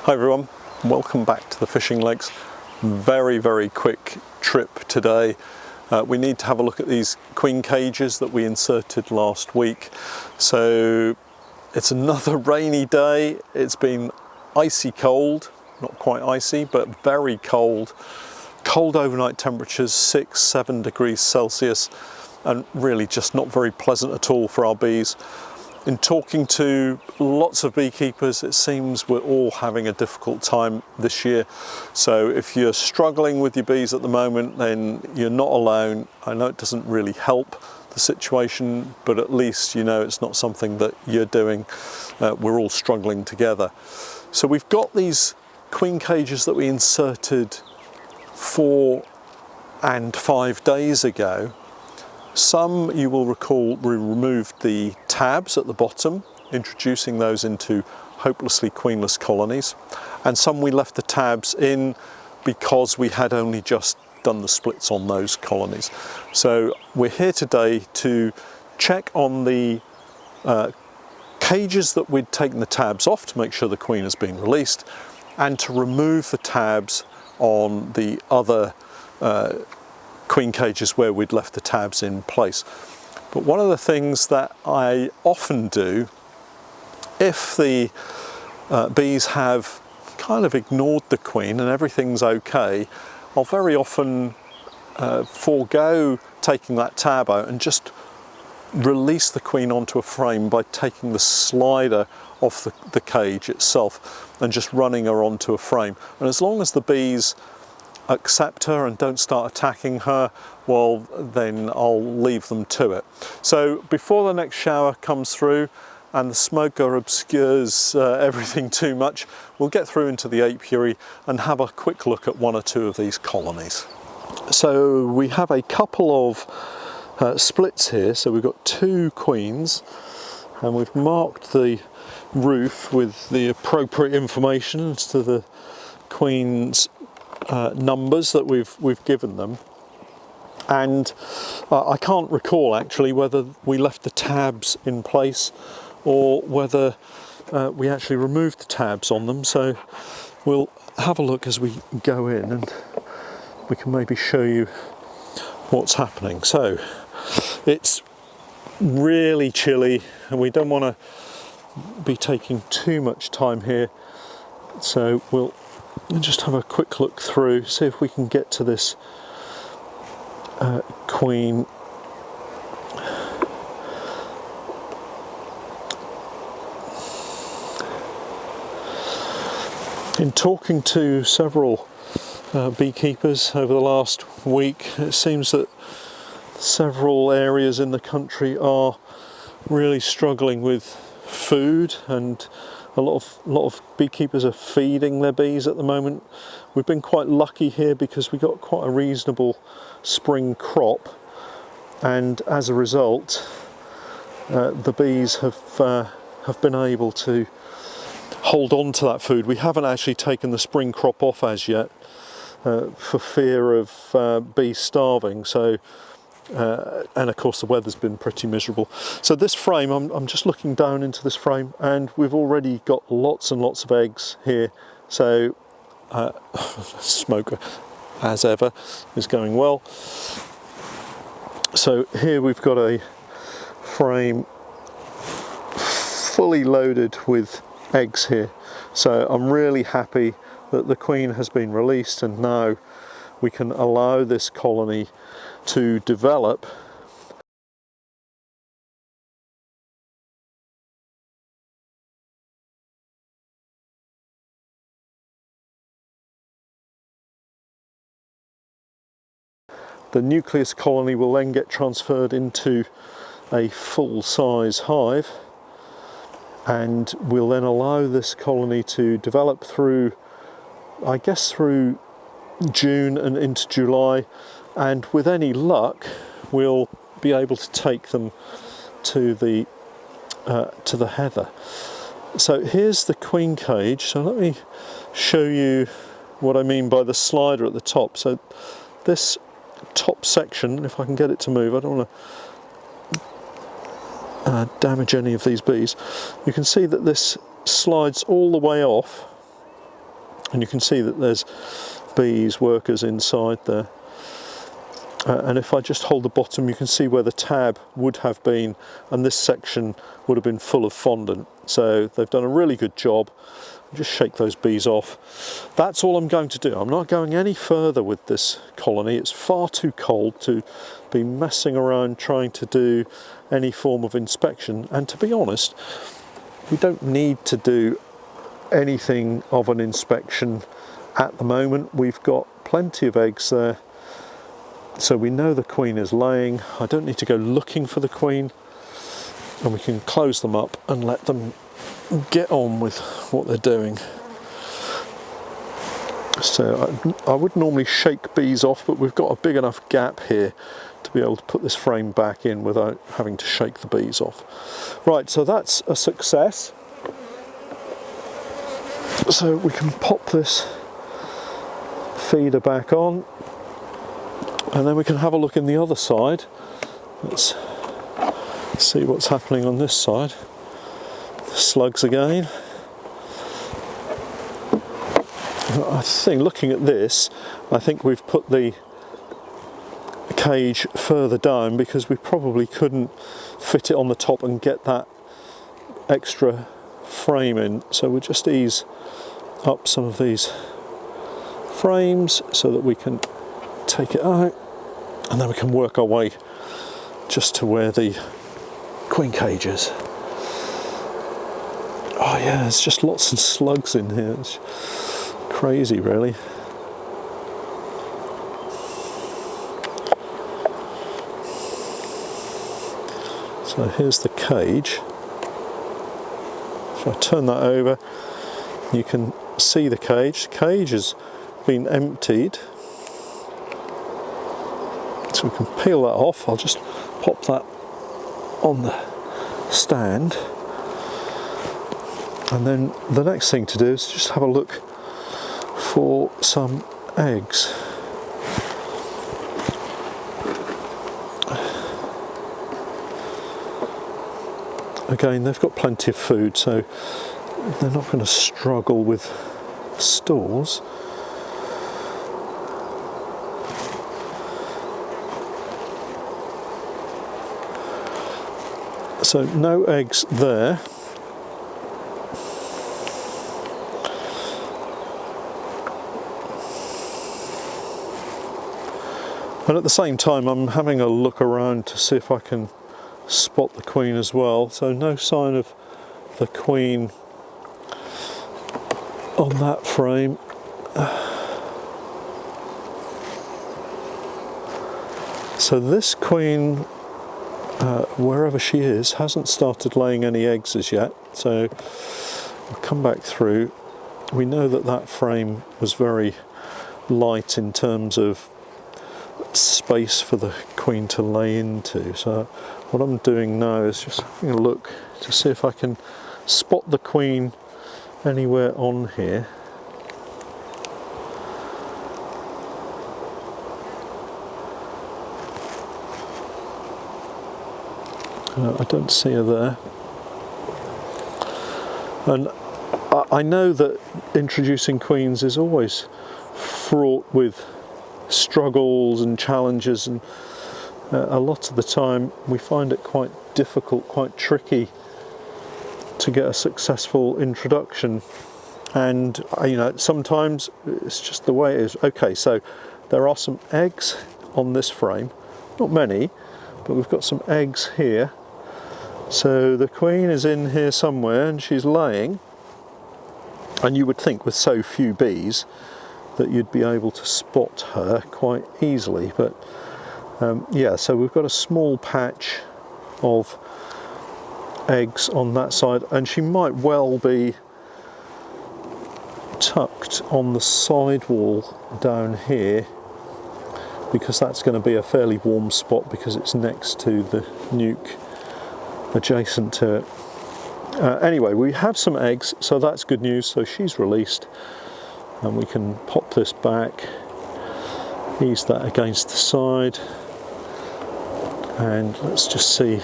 Hi everyone, welcome back to the Fishing Legs. Very quick trip today. We need to have a look at these queen cages that we inserted last week. So it's another rainy day. It's been icy cold, not quite icy, but very cold. Cold overnight temperatures, 6-7 degrees Celsius, and really just not very pleasant at all for our bees. In talking to lots of beekeepers, it seems we're all having a difficult time this year. So if you're struggling with your bees at the moment, then you're not alone. I know it doesn't really help the situation, but at least you know it's not something that you're doing. We're all struggling together. So we've got these queen cages that we inserted 4 and 5 days ago. Some, you will recall, we removed the tabs at the bottom, introducing those into hopelessly queenless colonies, and some we left the tabs in because we had only just done the splits on those colonies. So we're here today to check on the cages that we'd taken the tabs off to make sure the queen has been released, and to remove the tabs on the other queen cages where we'd left the tabs in place. But one of the things that I often do, if the bees have kind of ignored the queen and everything's okay, I'll very often forego taking that tab out and just release the queen onto a frame by taking the slider off the cage itself and just running her onto a frame. And as long as the bees accept her and don't start attacking her, well, then I'll leave them to it. So before the next shower comes through and the smoke obscures everything too much, we'll get through into the apiary and have a quick look at 1 or 2 of these colonies. So we have a couple of splits here. So we've got 2 queens, and we've marked the roof with the appropriate information as to the queen's numbers that we've given them. And I can't recall actually whether we left the tabs in place or whether we actually removed the tabs on them. So we'll have a look as we go in and we can maybe show you what's happening. So it's really chilly and we don't want to be taking too much time here. So we'll just have a quick look through, see if we can get to this queen. In talking to several beekeepers over the last week, it seems that several areas in the country are really struggling with food, and a lot of beekeepers are feeding their bees at the moment. We've been quite lucky here because we got quite a reasonable spring crop, and as a result the bees have been able to hold on to that food. We haven't actually taken the spring crop off as yet for fear of bees starving. So and of course the weather's been pretty miserable. So this frame, I'm just looking down into this frame, and we've already got lots and lots of eggs here. So smoker, as ever, is going well. So here we've got a frame fully loaded with eggs here. So I'm really happy that the queen has been released, and now we can allow this colony to develop. The nucleus colony will then get transferred into a full-size hive, and we'll then allow this colony to develop through, I guess, through June and into July, and with any luck we'll be able to take them to the heather. So here's the queen cage. So let me show you what I mean by the slider at the top. So this top section, if I can get it to move, I don't want to damage any of these bees. You can see that this slides all the way off and you can see that there's bees, workers inside there. And if I just hold the bottom, you can see where the tab would have been, and this section would have been full of fondant. So they've done a really good job. Just shake those bees off. That's all I'm going to do. I'm not going any further with this colony. It's far too cold to be messing around trying to do any form of inspection. And to be honest, we don't need to do anything of an inspection at the moment. We've got plenty of eggs there. So we know the queen is laying. I don't need to go looking for the queen, and we can close them up and let them get on with what they're doing. So I would normally shake bees off, but we've got a big enough gap here to be able to put this frame back in without having to shake the bees off. Right, so that's a success. So we can pop this feeder back on, and then we can have a look in the other side. Let's see what's happening on this side. The slugs again. I think, looking at this, I think we've put the cage further down because we probably couldn't fit it on the top and get that extra frame in. So we'll just ease up some of these frames so that we can take it out, and then we can work our way just to where the queen cage is. Oh yeah, there's just lots of slugs in here. It's crazy, really. So here's the cage. If I turn that over, you can see the cage. The cage has been emptied. So we can peel that off. I'll just pop that on the stand. And then the next thing to do is just have a look for some eggs. Again, they've got plenty of food, so they're not going to struggle with stores. So no eggs there. And at the same time, I'm having a look around to see if I can spot the queen as well. So no sign of the queen on that frame. So this queen, wherever she is, hasn't started laying any eggs as yet. So we'll come back through. We know that that frame was very light in terms of space for the queen to lay into. So what I'm doing now is just having a look to see if I can spot the queen anywhere on here. I don't see her there. And I know that introducing queens is always fraught with struggles and challenges, and a lot of the time we find it quite difficult, quite tricky to get a successful introduction. And you know, sometimes it's just the way it is. Okay, so there are some eggs on this frame, not many, but we've got some eggs here. So the queen is in here somewhere and she's laying, and you would think with so few bees that you'd be able to spot her quite easily, but yeah, so we've got a small patch of eggs on that side, and she might well be tucked on the side wall down here, because that's going to be a fairly warm spot because it's next to the nuke adjacent to it. Anyway, we have some eggs, so that's good news. So she's released, and we can pop this back, ease that against the side, and let's just see.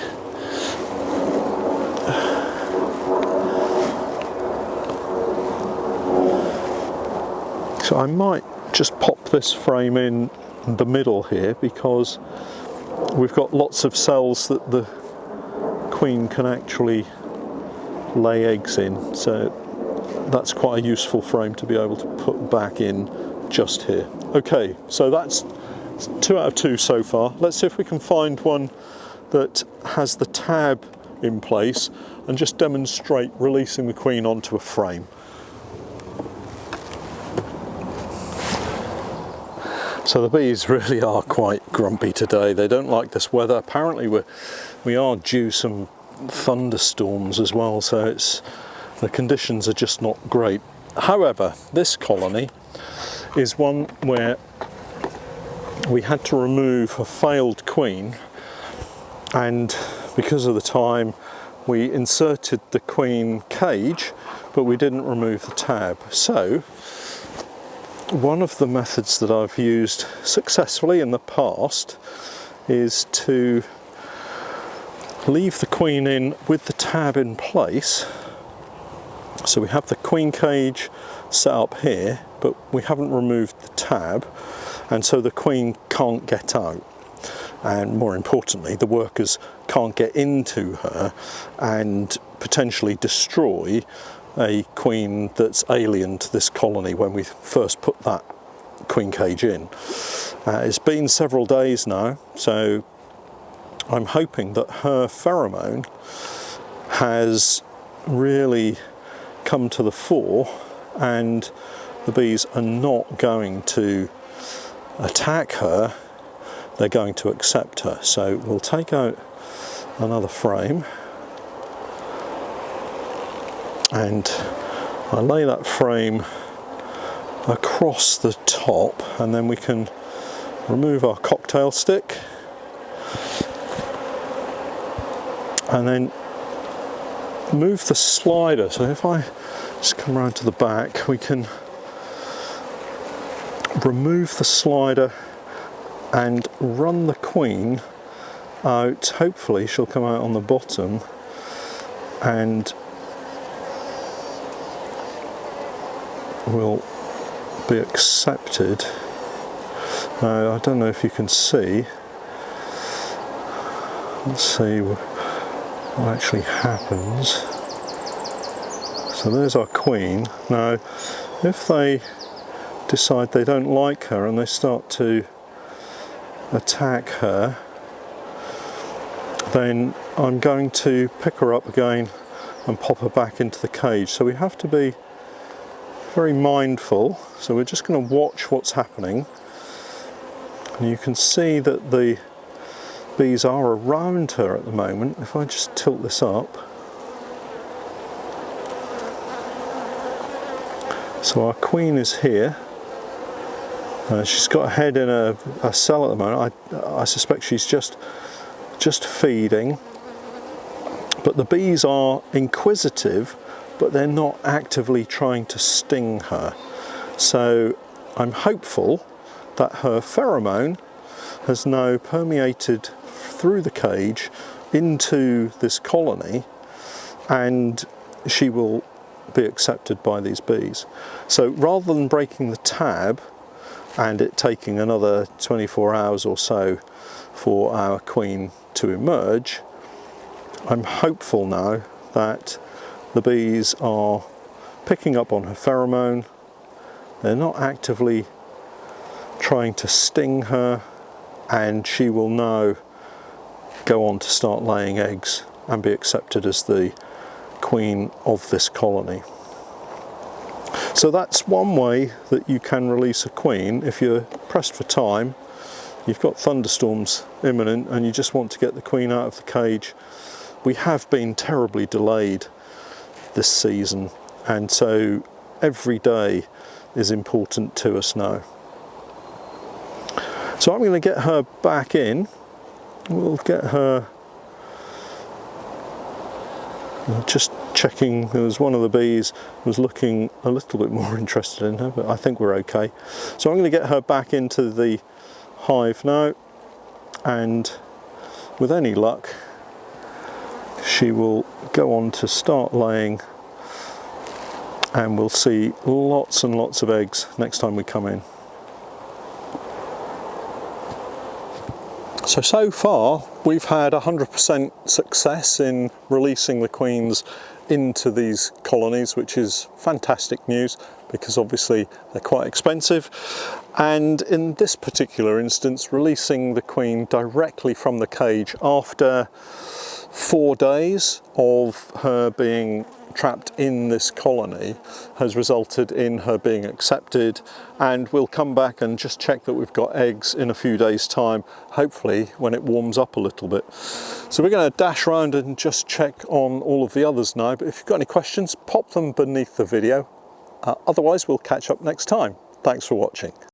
So I might just pop this frame in the middle here, because we've got lots of cells that the queen can actually lay eggs in, so that's quite a useful frame to be able to put back in just here. Okay, so that's 2 out of 2 so far. Let's see if we can find one that has the tab in place and just demonstrate releasing the queen onto a frame. So the bees really are quite grumpy today. They don't like this weather. Apparently we are due some thunderstorms as well, so the conditions are just not great. However, this colony is one where we had to remove a failed queen, and because of the time we inserted the queen cage, but we didn't remove the tab. So one of the methods that I've used successfully in the past is to leave the queen in with the tab in place. So we have the queen cage set up here, but we haven't removed the tab, and so the queen can't get out, and more importantly the workers can't get into her and potentially destroy a queen that's alien to this colony when we first put that queen cage in. It's been several days now, so I'm hoping that her pheromone has really come to the fore and the bees are not going to attack her, they're going to accept her. So we'll take out another frame and I lay that frame across the top, and then we can remove our cocktail stick and then move the slider. So if I just come around to the back, we can remove the slider and run the queen out. Hopefully she'll come out on the bottom and will be accepted. Now I don't know if you can see, let's see what actually happens. So there's our queen. Now if they decide they don't like her and they start to attack her, then I'm going to pick her up again and pop her back into the cage. So we have to be very mindful. So we're just going to watch what's happening, and you can see that the bees are around her at the moment. If I just tilt this up, so our queen is here. She's got a head in a cell at the moment. I suspect she's just feeding, but the bees are inquisitive, but they're not actively trying to sting her. So I'm hopeful that her pheromone has now permeated through the cage into this colony, and she will be accepted by these bees. So rather than breaking the tab and it taking another 24 hours or so for our queen to emerge, I'm hopeful now that the bees are picking up on her pheromone. They're not actively trying to sting her, and she will now go on to start laying eggs and be accepted as the queen of this colony. So that's one way that you can release a queen if you're pressed for time, you've got thunderstorms imminent and you just want to get the queen out of the cage. We have been terribly delayed this season, and so every day is important to us now. So I'm going to get her back in. We'll get her, just checking, there was one of the bees was looking a little bit more interested in her, but I think we're okay. So I'm going to get her back into the hive now, and with any luck she will go on to start laying and we'll see lots and lots of eggs next time we come in. So far we've had 100% success in releasing the queens into these colonies, which is fantastic news because obviously they're quite expensive. And in this particular instance, releasing the queen directly from the cage after 4 days of her being trapped in this colony has resulted in her being accepted, and we'll come back and just check that we've got eggs in a few days time, hopefully when it warms up a little bit. So we're going to dash around and just check on all of the others now, but if you've got any questions, pop them beneath the video. Otherwise we'll catch up next time. Thanks for watching.